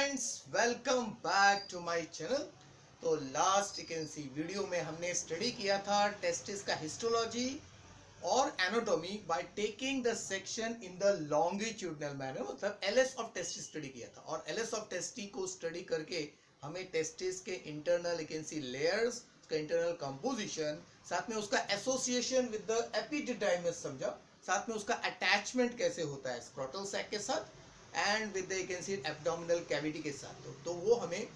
Friends, welcome back to my channel. तो last video में हमने स्टडी किया था टेस्टिस का हिस्टोलॉजी और anatomy by taking the section in the longitudinal manner, मतलब एलएस ऑफ टेस्टिस स्टडी किया था। और एलएस ऑफ टेस्टी को स्टडी करके हमें टेस्टिस के इंटरनल लेयर्स, उसका इंटरनल कंपोजिशन, साथ में उसका एसोसिएशन विद द एपिडिडाइमस समझा, साथ में उसका अटैचमेंट कैसे होता है स्क्रोटल सैक के साथ एंड विद एब्डोमिनल कैविटी के साथ। तो वो हमें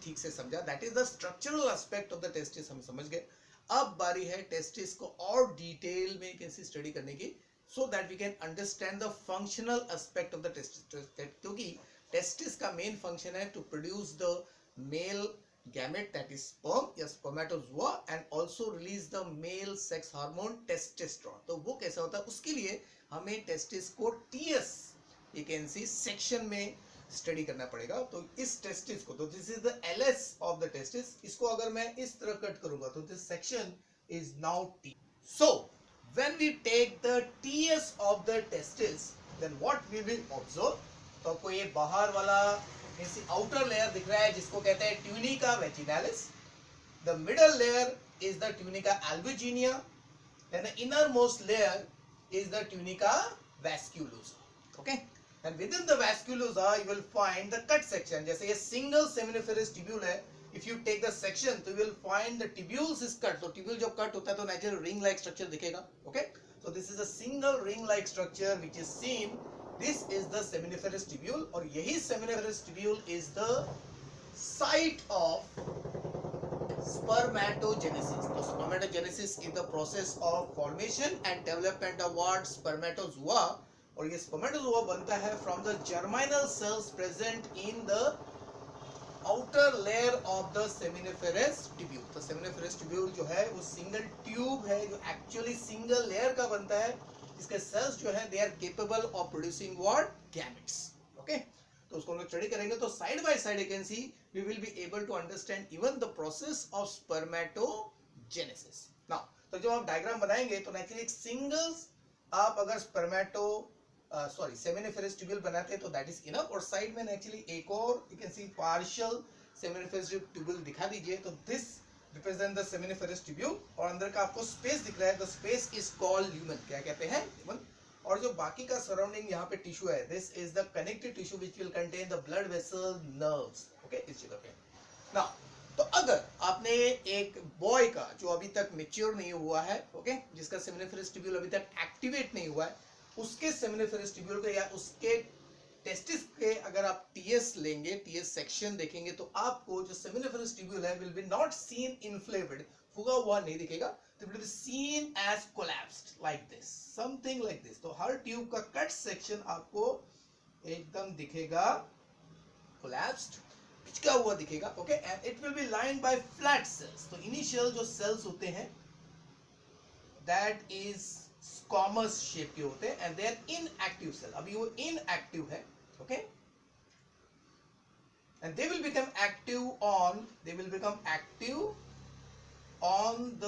ठीक से समझा। That is the structural aspect of the testis हम समझ गए। अब बारी है टेस्टिस को और डिटेल में स्टडी करने की, so that we can understand the functional aspect of the testis. क्योंकि टेस्टिस का मेन फंक्शन है to produce the male gamete, that is sperm या spermatozoa, and also release the male sex hormone testosterone। तो वो कैसा होता है, उसके लिए हमें टेस्टिस को टीएस सेक्शन में स्टडी करना पड़ेगा। तो इस टेस्टिस को, तो this is the LS of the testis, इसको अगर मैं इस तरह कट करूंगा तो this section is now T. So when we take the TS of the testis, then what we will observe. तो आपको ये बाहर वाला आउटर लेयर दिख रहा है जिसको कहते हैं tunica vaginalis. The middle layer is the tunica albuginea, then the innermost layer is the tunica vasculosa. Okay, and within the vasculosa you will find the cut section। जैसे ये single seminiferous tubule है, if you take the section तो you will find the tubules is cut। तो tubule जब cut होता है तो natural ring like structure दिखेगा। okay, so this is a single ring like structure which is seen। this is the seminiferous tubule और यही seminiferous tubule is the site of spermatogenesis। तो spermatogenesis is the process of formation and development of what spermatozoa। और ये spermatozoa बनता है from the germinal cells present in the outer layer of the seminiferous tubule. तो seminiferous tubule जो है वो single tube है जो एक्चुअली सिंगल लेयर का बनता है, जिसके सेल्स जो है they are capable of producing what, gametes. Okay, तो उसको हम लोग स्टडी करेंगे तो side by side you can see we will be able to understand even the process of spermatogenesis. Now तो जब आप डायग्राम बनाएंगे तो नेचुरली एक सिंगल आप अगर सेमिनिफेरस ट्यूब्यूल बनाते हैं तो दैट इज इनफ। और साइड में एक्चुअली एक और you can C partial seminiferous tubule दिखा दीजिए, तो this represent the seminiferous tubule. और अंदर का आपको स्पेस दिख रहा है, the space is called lumen. क्या कहते हैं, ल्यूमेन। और जो बाकी का सराउंडिंग यहाँ पे टिश्यू है, this is the connective tissue which will contain the blood vessel, nerves. Okay, इस जगह पे नाउ तो अगर आपने एक बॉय का जो अभी तक मैच्योर नहीं हुआ है, ओके, जिसका सेमिनिफेरस ट्यूब्यूल अभी तक एक्टिवेट नहीं हुआ है, उसके सेमिनिफेरस ट्यूब्यूल के या उसके टेस्टिस के अगर आप टीएस लेंगे, टीएस सेक्शन देखेंगे, तो आपको जो सेमिनिफेरस ट्यूब्यूल है will be not seen inflated, फुगा हुआ नहीं दिखेगा, तो will be seen as collapsed like this, something like this. तो हर ट्यूब का कट सेक्शन आपको एकदम दिखेगा कोलैप्स्ड, पिचका हुआ दिखेगा। Okay, and it will be lined by flat cells. तो इनिशियल जो सेल्स होते हैं दैट इज स्क्वामस शेप के होते हैं and they are inactive cell. अभी वो इनएक्टिव है। Okay, and they will become active on the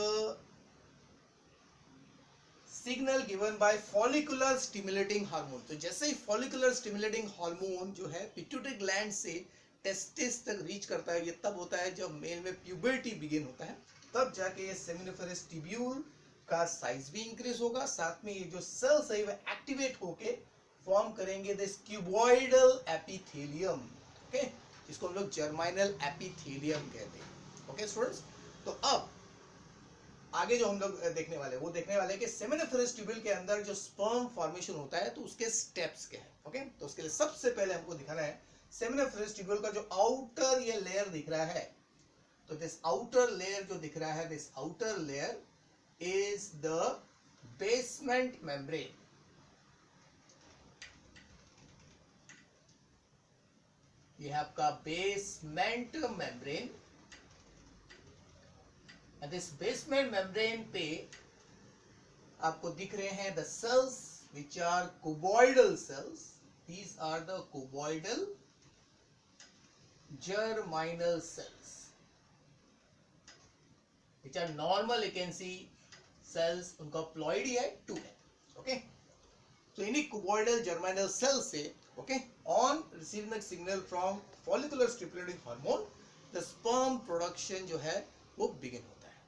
signal given by follicular stimulating hormone. तो जैसे ही फॉलिकुलर स्टिमुलेटिंग हार्मोन जो है पिट्यूटरी ग्लैंड से टेस्टिस तक रीच करता है, ये तब होता है जब मेल में प्यूबर्टी बिगिन होता है, तब जाके ये सेमिनिफेरस ट्यूब्यूल का साइज भी इंक्रीज होगा, साथ में ये जो सेल्स है वो एक्टिवेट होके फॉर्म करेंगे दिस क्यूबॉइडल एपिथेलियम। ओके, जिसको हम लोग जर्मिनल एपिथेलियम कहते हैं। ओके स्टूडेंट्स, तो अब आगे जो हम लोग देखने वाले कि सेमिनिफेरस ट्यूब्यूल के अंदर जो स्पर्म फॉर्मेशन होता है तो उसके स्टेप्स क्या है। ओके, तो उसके लिए सबसे पहले हमको दिखाना है सेमिनिफेरस ट्यूब्यूल का जो आउटर ये लेयर दिख रहा है, तो दिस आउटर लेयर जो दिख रहा है, this outer layer is the basement membrane। ये है आपका basement membrane, and this basement membrane पे आपको दिख रहे हैं the cells which are cuboidal cells। these are the cuboidal germinal cells which are normal, you can see cells उनका ploidy है 2 है। ओके, तो इन्हीं कुबॉइडल जर्मिनल सेल से Okay, on receiving the signal from follicular stimulating hormone, the sperm production जो है वो begin होता है.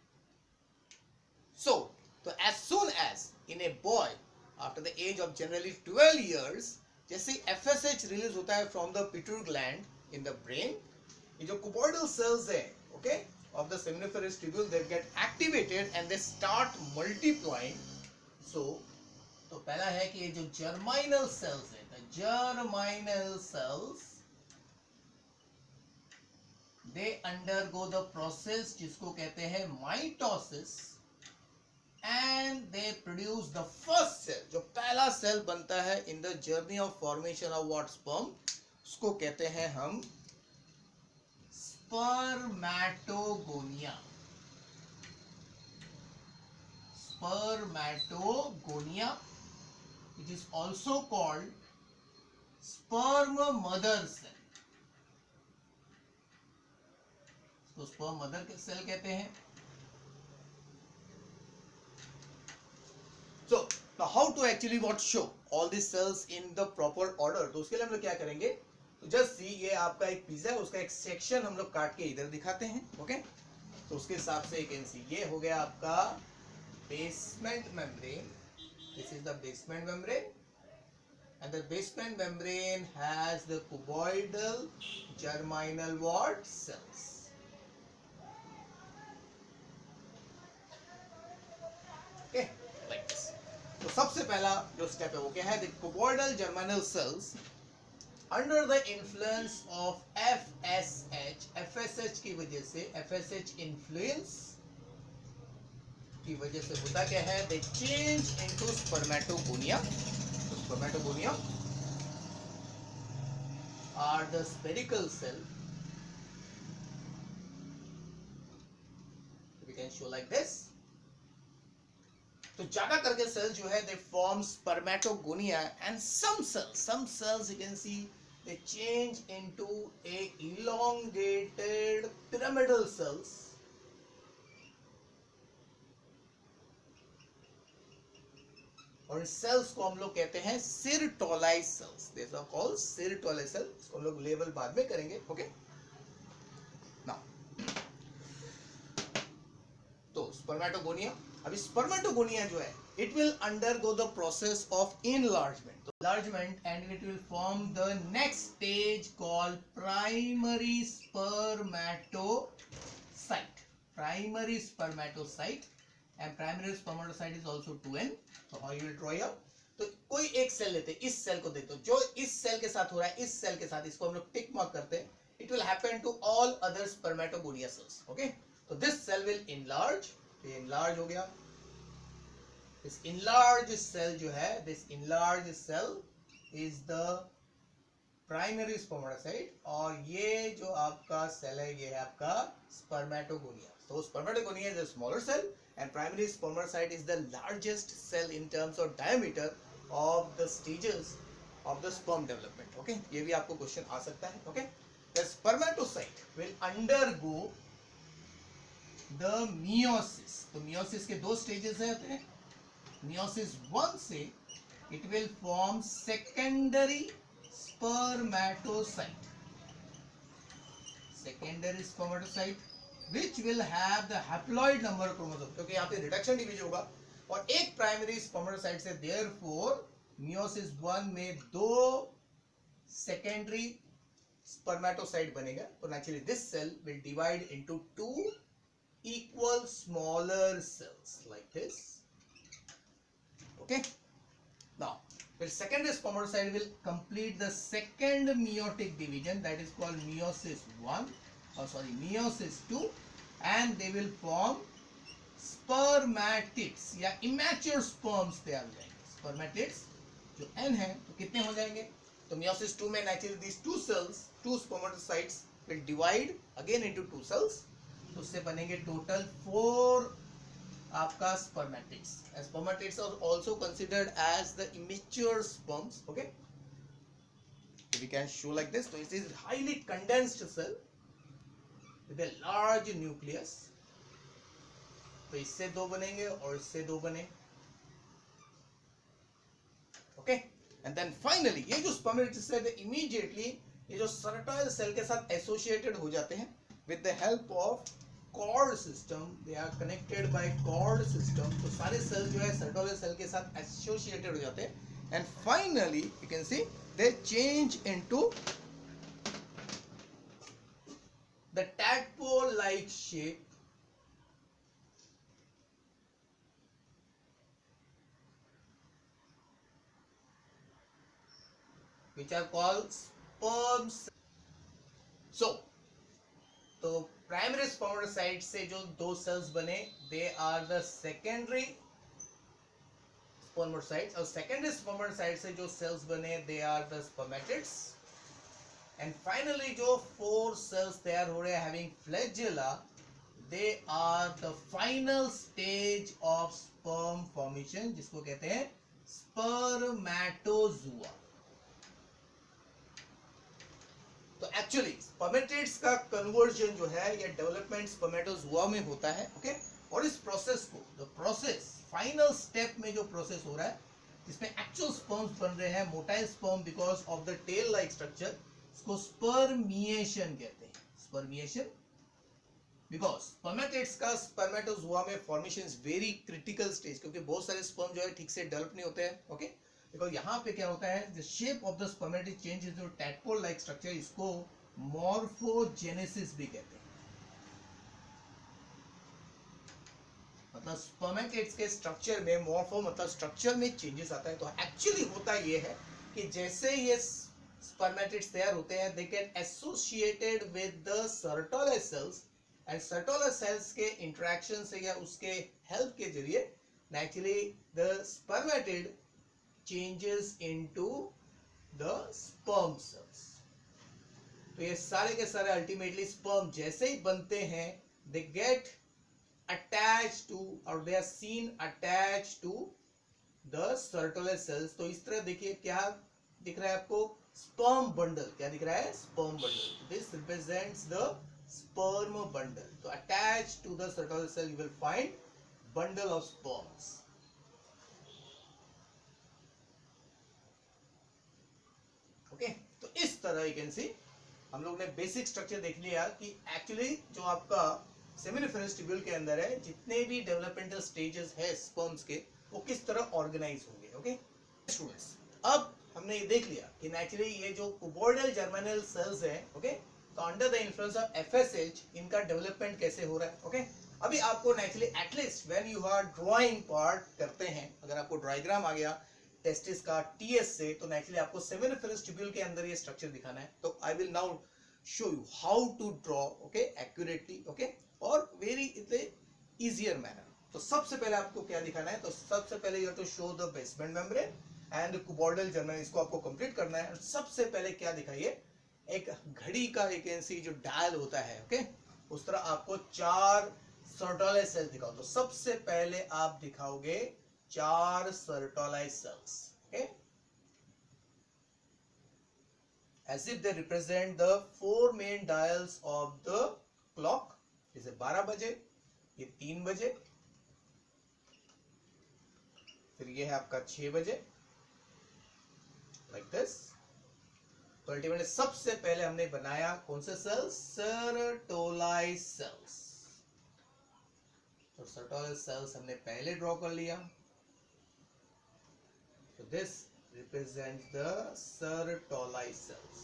So as soon as in a boy after the age of generally 12 years, जैसे FSH release होता है from the pituitary gland in the brain, ये जो cuboidal cells है, okay, of the seminiferous tubule, they get activated and they start multiplying. So तो पहला है कि ये जो germinal cells है, the germinal cells, they undergo the process जिसको कहते हैं mitosis, and they produce the first cell. जो पहला सेल बनता है in the journey of formation of what sperm, उसको कहते हैं हम spermatogonia. Spermatogonia, which is also called sperm mother cell. इसको sperm mother cell कहते हैं. So now how to actually what show all these cells in the proper order? तो उसके लिए हम लोग क्या करेंगे, तो जस्ट सी, ये आपका एक पिज्जा है, उसका एक सेक्शन हम लोग काट के इधर दिखाते हैं. ओके, तो उसके हिसाब से कैन सी, ये हो गया आपका basement membrane. This is the basement membrane, and the basement membrane has the cuboidal germinal what cells. Okay, like this. तो सबसे पहला जो स्टेप है वो क्या है, the cuboidal germinal cells under the influence of FSH की वजह से, FSH influence की वजह से होता क्या है, they change into spermatogonia. So spermatogonia are the spherical cell. We can show like this. तो ज्यादा करके सेल्स जो है they form spermatogonia, and some cells you can see they change into a elongated pyramidal cells. और इन sales को हम लोग कहते हैं Sertoli cells. These are called Sertoli cells. इसको हम लोग लेवल बाद में करेंगे. ओके, नाउ तो स्पर्मेटोगोनिया, अभी स्पर्मेटोगोनिया जो है it will undergo the process of enlargement, and it will form the next stage called primary spermatocyte. Primary spermatocyte, and primary spermatocyte is also 2n. So how you will draw here? तो कोई एक cell लेते हैं, इस cell को देखते हो, जो इस सेल के साथ हो रहा है, इस सेल के साथ, इसको हम लोग टिक मार्क करते हैं. It will happen to all other spermatogonia cells. Okay, so this cell will enlarge. ये enlarge हो गया. This enlarged cell जो है, this enlarged cell is the primary spermatocyte, और ये जो आपका सेल है ये है आपका spermatogonia. So spermatogonia is a smaller cell, and primary spermatocyte is the largest cell in terms of diameter of the stages of the sperm development. Okay, ये भी आपको क्वेश्चन आ सकता है. Okay, the spermatocyte will undergo the meiosis. तो meiosis के दो stages होते हैं. Meiosis 1 से it will form secondary spermatocyte. Secondary spermatocyte which will have the haploid number of chromosome, क्योंकि यहाँ पे रिडक्शन डिवीजन होगा, और एक प्राइमरी स्पर्मेटोसाइट से therefore meiosis 1 में दो secondary spermatocyte बनेगा. तो naturally this cell will divide into two equal smaller cells like this. Okay, now the secondary spermatocyte will complete the second meiotic division, that is called meiosis 1, meiosis 2, and they will form spermatids या immature sperms तैयार हो जाएंगे. Spermatids जो n है तो कितने हो जाएंगे, तो meiosis 2 में naturally these two cells, two spermatocytes will divide again into two cells. तो उससे बनेंगे total 4 आपका spermatids. Spermatids are also considered as the immature sperms. Okay, so we can show like this. So it is highly condensed cell with a large nucleus. तो इससे दो बनेंगे और इससे दो बने. Okay, एंड देन फाइनली ये जो स्पर्मेटिड्स है इमीडिएटली ये जो सर्टोइल सेल के साथ एसोसिएटेड हो जाते हैं with the help of cord system, they are connected by cord system. तो सारे सेल जो है सर्टोइल सेल के साथ एसोसिएटेड हो जाते हैं and finally you can see they change into the tadpole like shape, which are called sperms. So तो प्राइमरी स्पर्मेटोसाइट से जो दो सेल्स बने they are the secondary spermatocytes, और सेकेंडरी स्पर्मेटोसाइट से जो सेल्स बने they are the spermatids. And finally जो 4 सेल्स तैयार हो रहे हैं having flagella, they are the final stage of sperm formation, जिसको कहते हैं स्पर्मेटोजुआ। तो एक्चुअली स्पर्मेटिड्स का कन्वर्जन जो है ये डेवलपमेंट स्पर्मेटोजुआ में होता है, ओके। और इस प्रोसेस को, द प्रोसेस फाइनल स्टेप में जो प्रोसेस हो रहा है जिसमें एक्चुअल स्पर्म्स बन रहे हैं, motile sperm because of the tail like structure, इसको स्पर्मिएशन कहते हैं। स्पर्मिएशन बिकॉज स्पर्मेटिड्स का स्पर्मेटोजुआ में formation is very critical stage, क्योंकि बहुत सारे स्पर्म जो है ठीक से डेवलप नहीं होते हैं, ओके। बिकॉज यहाँ पे क्या होता है, the shape of the spermatid change is tadpole like structure, इसको मॉर्फोजेनेसिस भी कहते हैं। मतलब स्पर्मेटिड्स के स्ट्रक्चर में मॉर्फो मतलब स्ट्रक्चर में चेंजेस आता है। तो एक्चुअली होता ये है कि जैसे ये स्पर्मेटिड्स तैयार होते हैं they get associated with the Sertoli cells, and Sertoli cells के इंटरेक्शन से या उसके हेल्प के जरिए naturally the spermatid changes into the sperm cells। तो ये सारे के सारे अल्टीमेटली स्पर्म जैसे ही बनते हैं they get attached to और they are seen attached to the सर्टोइल cells। तो इस तरह देखिए क्या दिख रहा है आपको, स्पर्म बंडल। क्या दिख रहा है, sperm bundle. This represents the sperm bundle. तो attached to the सर्टोइल cell you will find bundle of sperms। Okay तो इस तरह यू कैन सी हम लोग ने बेसिक स्ट्रक्चर देख लिया कि एक्चुअली जो आपका सेमिनिफेरस ट्यूब्यूल के अंदर है जितने भी डेवलपमेंटल स्टेजेस है स्पर्म्स के वो किस तरह ऑर्गेनाइज होंगे। ओके स्टूडेंट्स, अब हमने ये देख लिया कि नेचुरली ये जो कुबॉइडल जर्मिनल सेल्स है, ओके, तो under the influence of FSH इनका डेवलपमेंट कैसे हो रहा है। ओके अभी आपको naturally at least when you are drawing part करते हैं, अगर आपको डायग्राम आ गया टेस्टिस का टीएस से, तो नेचुरली आपको सेमिनिफेरस ट्यूब्यूल के अंदर ये स्ट्रक्चर दिखाना है। तो I will now show you how to draw, okay, accurately, okay, और वेरी इजियर मैनर। तो सबसे पहले आपको क्या दिखाना है, तो सबसे पहले you have to show the basement membrane and cuboidal germinal, इसको आपको कंप्लीट करना है। सबसे पहले क्या दिखाइए, एक घड़ी का एक ऐसी जो डायल होता है, ओके, उस तरह आपको 4 सर्टोइल सेल दिखाओ। तो सबसे पहले आप दिखाओगे 4 सर्टोइल sales, okay, as if they represent the 4 main dials of the clock। जैसे 12 बजे, ये 3 बजे, फिर ये है आपका 6 बजे, like this। तो अल्टीमेटली सबसे पहले हमने बनाया कौन से सेल्स, सर्टोइल सेल्स। तो सर्टोइल सेल्स हमने पहले ड्रॉ कर लिया। So this represents the Sertoli cells।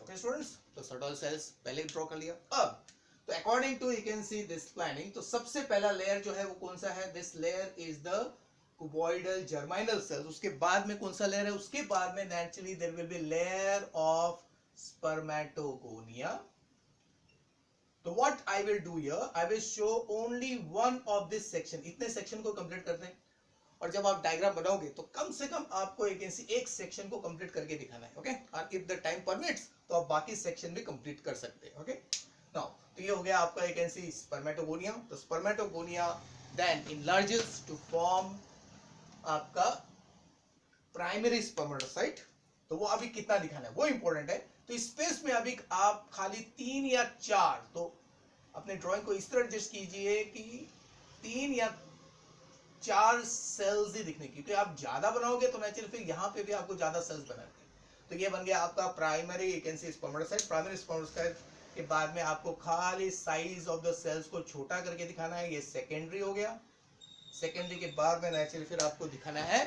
Okay students, तो Sertoli cells पहले ड्रॉ कर लिया। अब तो according to you can see this planning, तो सबसे पहला लेयर जो है वो कौन सा है, this layer is the cuboidal germinal cells। उसके बाद में कौन सा लेयर है, उसके बाद में naturally there will be layer of spermatogonia। तो what I will do here, I will show only one of this section। इतने सेक्शन को कंप्लीट करते हैं, और जब आप डायग्राम बनाओगे तो कम से कम आपको एक सेक्शन को कंप्लीट करके दिखाना है, ओके। और इफ द टाइम परमिट्स तो आप बाकी सेक्शन भी कंप्लीट कर सकते हैं, ओके। नाउ तो ये हो गया आपका एक ऐसी स्पर्मेटोगोनिया। तो स्पर्मेटोगोनिया देन इनलार्जेस टू फॉर्म आपका प्राइमरी स्पर्मेटोसाइट। तो वो अभी कितना दिखाना है वो इंपॉर्टेंट है। तो स्पेस में अभी आप खाली 3 या 4, तो अपने ड्राइंग को इस तरह एडजस्ट कीजिए कि 3 या 4 सेल्स ही दिखने, क्योंकि आप ज्यादा बनाओगे तो नेचुरली फिर यहाँ पे भी आपको ज्यादा सेल्स बनाने। तो ये बन गया आपका primary, you can C spermatocyte. Primary spermatocyte के बाद में आपको खाली साइज ऑफ द सेल्स को छोटा करके दिखाना है, ये सेकेंडरी हो गया। सेकेंडरी के बाद में नेचुरली फिर आपको दिखाना है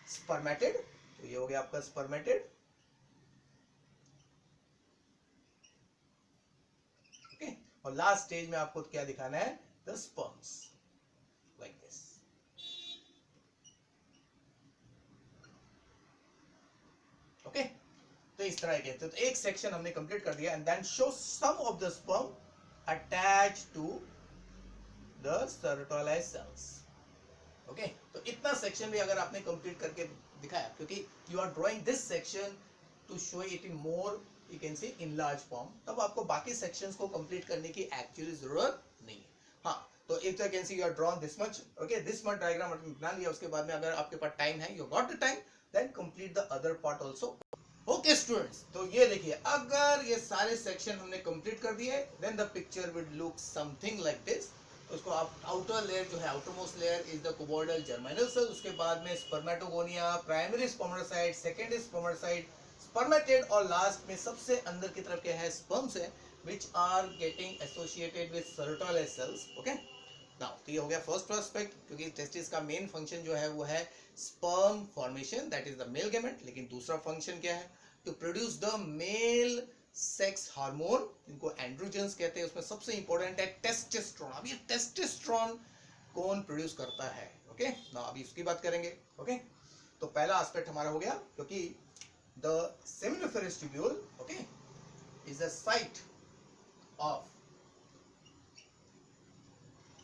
स्पर्मेटेड, तो ये हो गया आपका स्पर्मेटेड। ओके, और लास्ट स्टेज में आपको क्या दिखाना है, the sperms, like this. Okay, तो इस तरह के, तो एक सेक्शन हमने कंप्लीट कर दिया। And then show some of the sperm attach to the Sertoli cells. Okay, तो इतना सेक्शन भी अगर आपने कंप्लीट करके दिखाया, क्योंकि you are drawing this section to show it in more, you can see in large form, तब आपको बाकी सेक्शंस को कंप्लीट करने की एक्चुअली जरूरत नहीं है। हाँ, तो if you can see you are drawn this much, okay, this much diagram आपने बना लिया, उसके बाद में अगर आपके पास टाइम है, you got the time, then complete the other part also. Okay students, तो ये देखिए, अगर ये सारे सेक्शन हमने कंप्लीट कर दिए, then the picture will look something like this. उसको आप आउटर लेयर जो है, outermost layer is the cuboidal germinal cell, उसके बाद में spermatogonia, primary spermatocyte, secondary spermatocyte, spermatid, और लास्ट में सबसे अंदर की तरफ क्या है, स्पर्म्स है, which are getting associated with Sertoli cells. Okay, now तो ये हो गया फर्स्ट एस्पेक्ट, क्योंकि टेस्टिस का मेन फंक्शन जो है वो है sperm formation, that is the male gamete. लेकिन दूसरा फंक्शन क्या है, to produce the male sex hormone, इनको एंड्रोजेंस कहते हैं। उसमें सबसे इंपॉर्टेंट है टेस्टोस्टेरोन। अब ये टेस्टोस्टेरोन कौन प्रोड्यूस करता है, ओके ना, अभी उसकी बात करेंगे। ओके, तो पहला एस्पेक्ट हमारा हो गया, क्योंकि the seminiferous tubule, okay, is the site of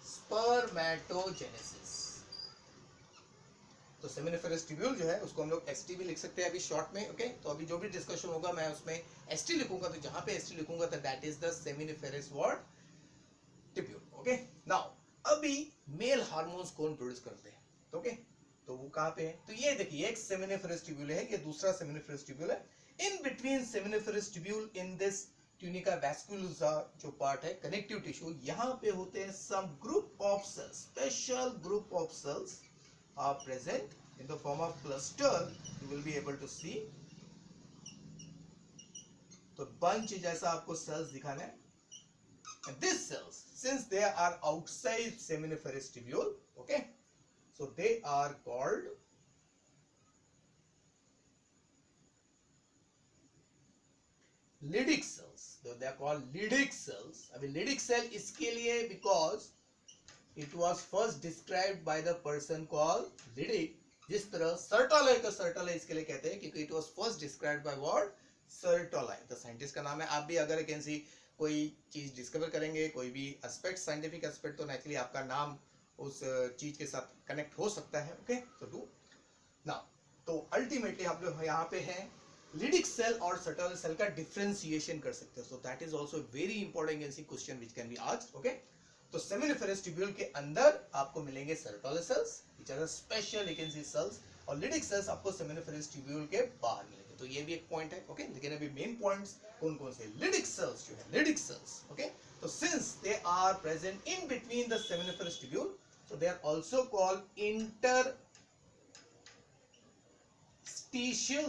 spermatogenesis. तो सेमिनिफेरस ट्यूब्यूल जो है उसको हम लोग एसटी भी लिख सकते हैं अभी शॉर्ट में। ओके, तो अभी जो भी डिस्कशन होगा मैं उसमें एसटी लिखूंगा, तो जहां पे एसटी लिखूंगा तो that is the seminiferous what tubule. Okay, now अभी मेल हार्मोन्स कौन प्रोड्यूस करते हैं, ओके, तो वो कहां पे है, तो ये देखिए, एक सेमिनिफेरस ट्यूब्यूल है, ये दूसरा सेमिनिफेरस ट्यूब्यूल है। In between seminiferous tubule in this tunica vasculosa जो पार्ट है, कनेक्टिव टिश्यू, यहाँ पे होते हैं some group of cells, special group of cells are present in the form of cluster. You will be able to see. तो bunch जैसा आपको cells दिखाना है. And these cells, since they are outside seminiferous tubule, okay, so they are called Leydig cells. They are called Leydig cells. अभी Leydig cell इसके लिए because it was first described by the person called Leydig. जिस तरह सर्टोलाई का सर्टोलाई इसके लिए कहते हैं क्योंकि it was first described by what, सर्टोलाई, तो साइंटिस्ट का नाम है। आप भी अगर कैन सी कोई चीज डिस्कवर करेंगे, कोई भी एस्पेक्ट, साइंटिफिक एस्पेक्ट, तो नेचुरली आपका नाम उस चीज के साथ कनेक्ट हो सकता है। ओके, तो डू नाउ, तो अल्टीमेटली आप लोग यहाँ पे हैं Leydig cell और सर्टोलाई सेल का डिफरेंशिएशन कर सकते हो। So that is also very important can see question which can be asked. Okay, तो सेमिनिफेरस ट्यूब्यूल के अंदर आपको मिलेंगे Sertoli cells, which are special you can see cells, और Leydig सेल्स आपको सेमिनिफेरस ट्यूब्यूल के बाहर मिलेंगे। तो ये भी एक पॉइंट है। ओके, लेकिन अभी मेन पॉइंट्स कौन कौन से, Leydig सेल्स जो है, Leydig सेल्स, ओके, तो since they are present in between the seminiferous tubule, so they are also called interstitial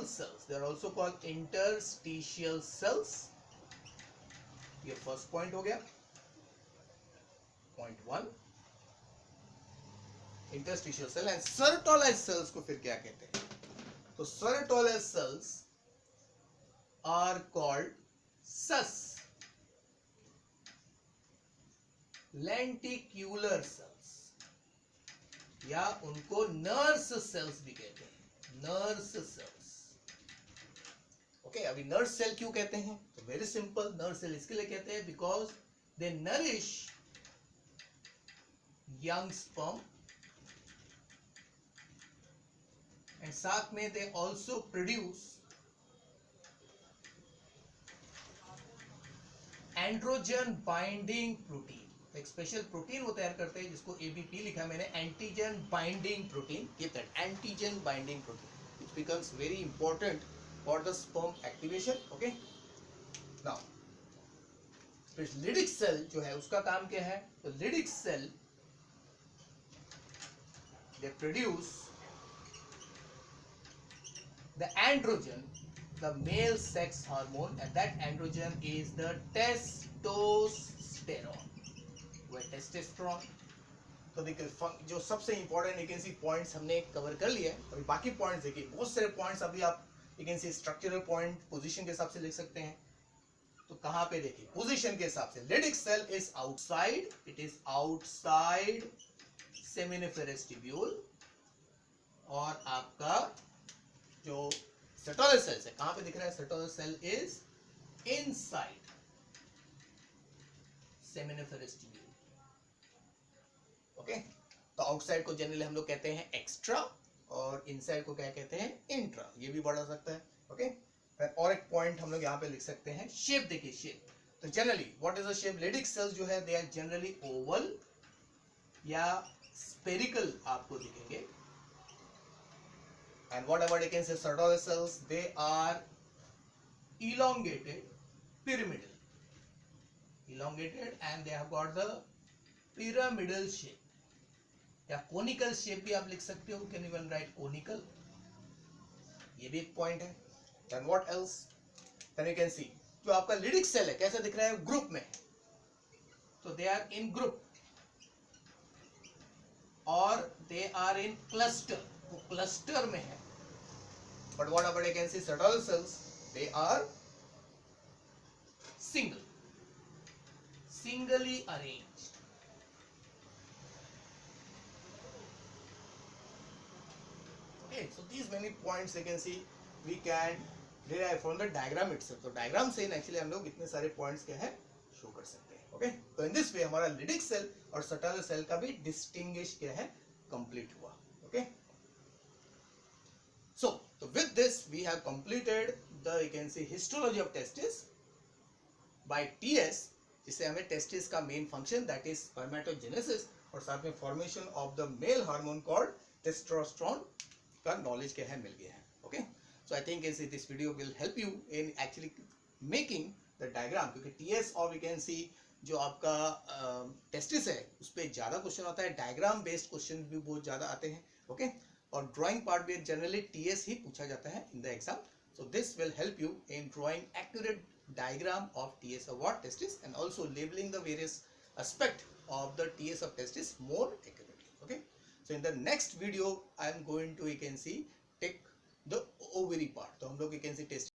cells. They are also called interstitial cells. ये फर्स्ट पॉइंट हो गया, point 1, interstitial cell. And Sertoli cells को फिर क्या कहते हैं, तो Sertoli cells are called sustentacular cells, या उनको नर्स सेल्स भी कहते हैं, नर्स सेल्स। ओके, अभी नर्स सेल क्यों कहते हैं, तो वेरी सिंपल, नर्स सेल इसके लिए कहते हैं because they nourish young sperm and साथ में they also produce androgen binding protein, एक स्पेशल प्रोटीन वो तैयार करते हैं जिसको एबीपी लिखा मैंने, antigen binding protein. Keep that, antigen binding protein, it becomes very important for the sperm activation. Okay, now Leydig cell जो है उसका काम क्या है, तो Leydig cell they produce the androgen, the male sex hormone, and that androgen is the testosterone. वह testosterone. तो देखिए जो सबसे important you can C points हमने कवर कर लिए। अभी बाकी पॉइंट्स देखिए, बहुत सारे पॉइंट्स अभी आप you can C structural point position के हिसाब से लिख सकते हैं। तो कहां पे देखिए पोजीशन के हिसाब से, Leydig cell is outside, it is outside seminiferous tubule, और आपका जो सेटोलर सेल्स है कहां पे दिख रहा है, Sertoli cell is inside seminiferous tubule. Okay, तो आउटसाइड को जनरली हम लोग कहते हैं एक्स्ट्रा और इनसाइड को क्या कहते हैं, इंट्रा, ये भी बढ़ा सकता है। ओके, और एक पॉइंट हम लोग यहाँ पे लिख सकते हैं, शेप देखिए, शेप तो generally what is the shape, Leydig cells जो है दे आर जनरली ओवल या स्पेरिकल आपको दिखेंगे, and whatever you can say Sertoli cells they are elongated, pyramidal, elongated and they have got the pyramidal shape, या conical shape भी आप लिख सकते हो, कैन इवन राइट कोनिकल, ये भी एक पॉइंट है। Then what else, then you can see जो आपका लिडिक सेल है कैसे दिख रहा है, ग्रुप में, तो दे आर इन ग्रुप और दे आर इन क्लस्टर, वो क्लस्टर में है। But what about you can see Sertoli cells, they are singly arranged. Okay, so these many points you can see we can derive from the diagram itself. तो diagram से actually हम लोग इतने सारे points क्या है शो कर सकते हैं। Okay, तो in this way हमारा लिडिक सेल और सर्टोलर सेल का भी डिस्टिंग्विश क्या है कंप्लीट हुआ। Okay, so with this we have completed the you can see histology of testis by TS, जिससे हमें टेस्टिस का main function that is spermatogenesis और साथ में formation of the male hormone called testosterone का नॉलेज क्या है मिल गया है। Okay, so I think this video will help you in actually making the diagram, क्योंकि टीएस और वी कैन सी जो आपका टेस्टिस है उस पर ज़्यादा क्वेश्चन आता है, डायग्राम बेस्ड क्वेश्चन भी बहुत ज़्यादा आते हैं। ओके, और ड्राइंग पार्ट में जनरली टीएस ही पूछा जाता है in the exam, so this will help you in drawing accurate diagram of TS of what testis and also labeling the various aspect of the TS of testis more accurately. Okay, so in the next video I am going to you can see take the ovary part, तो हम लोग you can see test